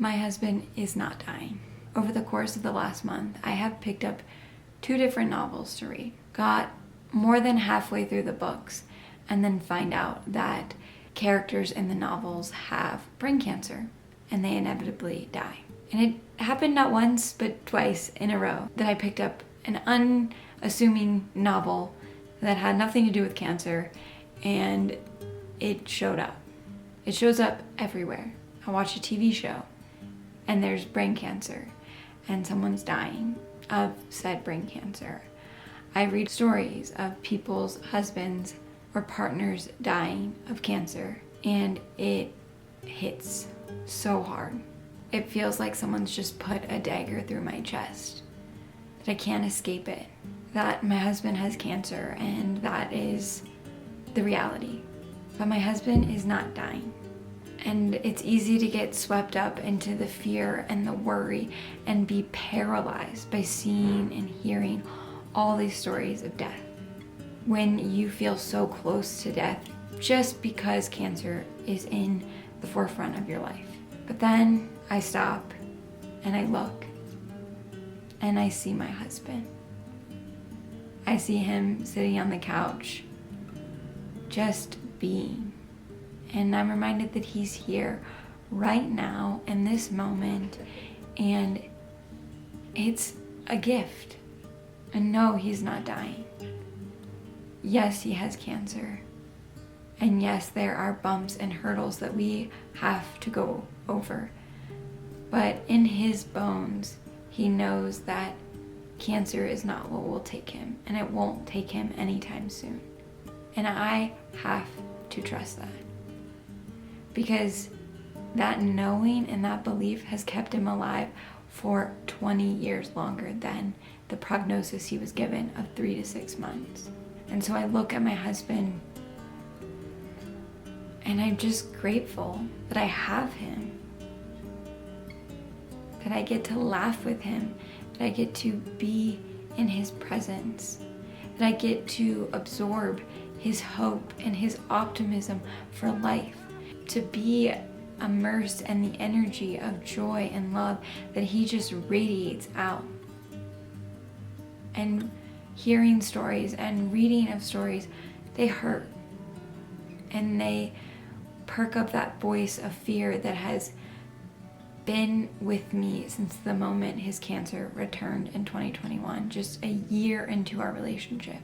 My husband is not dying. Over the course of the last month, I have picked up 2 different novels to read. Got more than halfway through the books, and then find out that characters in the novels have brain cancer, and they inevitably die. And it happened not once, but twice in a row that I picked up an unassuming novel that had nothing to do with cancer, and it showed up. It shows up everywhere. I watch a TV show, and there's brain cancer, and someone's dying of said brain cancer. I read stories of people's husbands or partners dying of cancer, and it hits so hard. It feels like someone's just put a dagger through my chest, that I can't escape it, that my husband has cancer, and that is the reality. But my husband is not dying. And it's easy to get swept up into the fear and the worry and be paralyzed by seeing and hearing all these stories of death. When you feel so close to death just because cancer is in the forefront of your life. But then I stop and I look and I see my husband. I see him sitting on the couch, just being. And I'm reminded that he's here right now in this moment, and it's a gift. And no, he's not dying. Yes, he has cancer. And yes, there are bumps and hurdles that we have to go over. But in his bones, he knows that cancer is not what will take him, and it won't take him anytime soon. And I have to trust that. Because that knowing and that belief has kept him alive for 20 years longer than the prognosis he was given of 3 to 6 months. And so I look at my husband and I'm just grateful that I have him, that I get to laugh with him, that I get to be in his presence, that I get to absorb his hope and his optimism for life, to be immersed in the energy of joy and love that he just radiates out. And hearing stories and reading of stories, they hurt. And they perk up that voice of fear that has been with me since the moment his cancer returned in 2021, just a year into our relationship.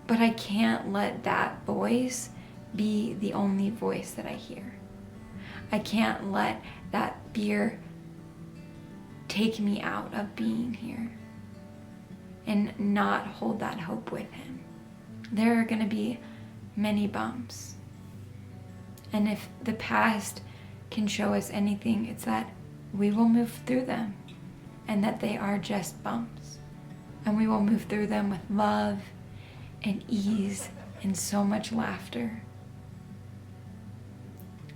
But I can't let that voice be the only voice that I hear. I can't let that fear take me out of being here and not hold that hope with him. There are going to be many bumps. And if the past can show us anything, it's that we will move through them and that they are just bumps. And we will move through them with love and ease and so much laughter.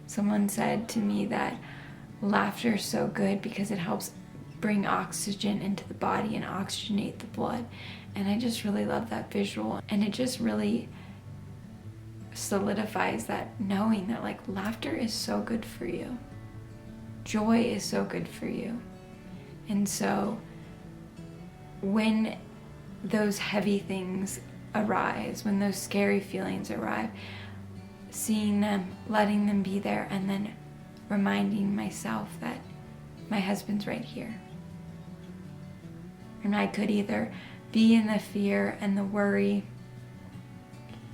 Someone said to me that laughter is so good because it helps bring oxygen into the body and oxygenate the blood. And I just really love that visual. And it just really solidifies that knowing that like laughter is so good for you. Joy is so good for you. And so when those heavy things arise, when those scary feelings arrive, seeing them, letting them be there, and then reminding myself that my husband's right here. And I could either be in the fear and the worry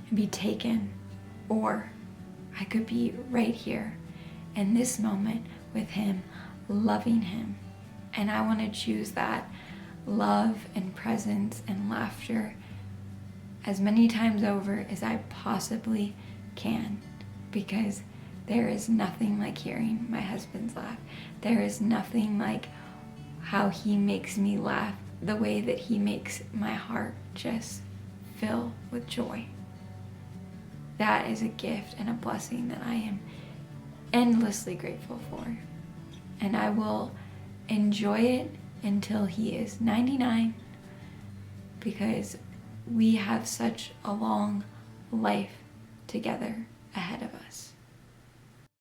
and be taken, or I could be right here in this moment with him, loving him. And I want to choose that love and presence and laughter as many times over as I possibly can, because there is nothing like hearing my husband's laugh. There is nothing like how he makes me laugh, the way that he makes my heart just fill with joy. That is a gift and a blessing that I am endlessly grateful for. And I will enjoy it until he is 99, because we have such a long life together ahead of us.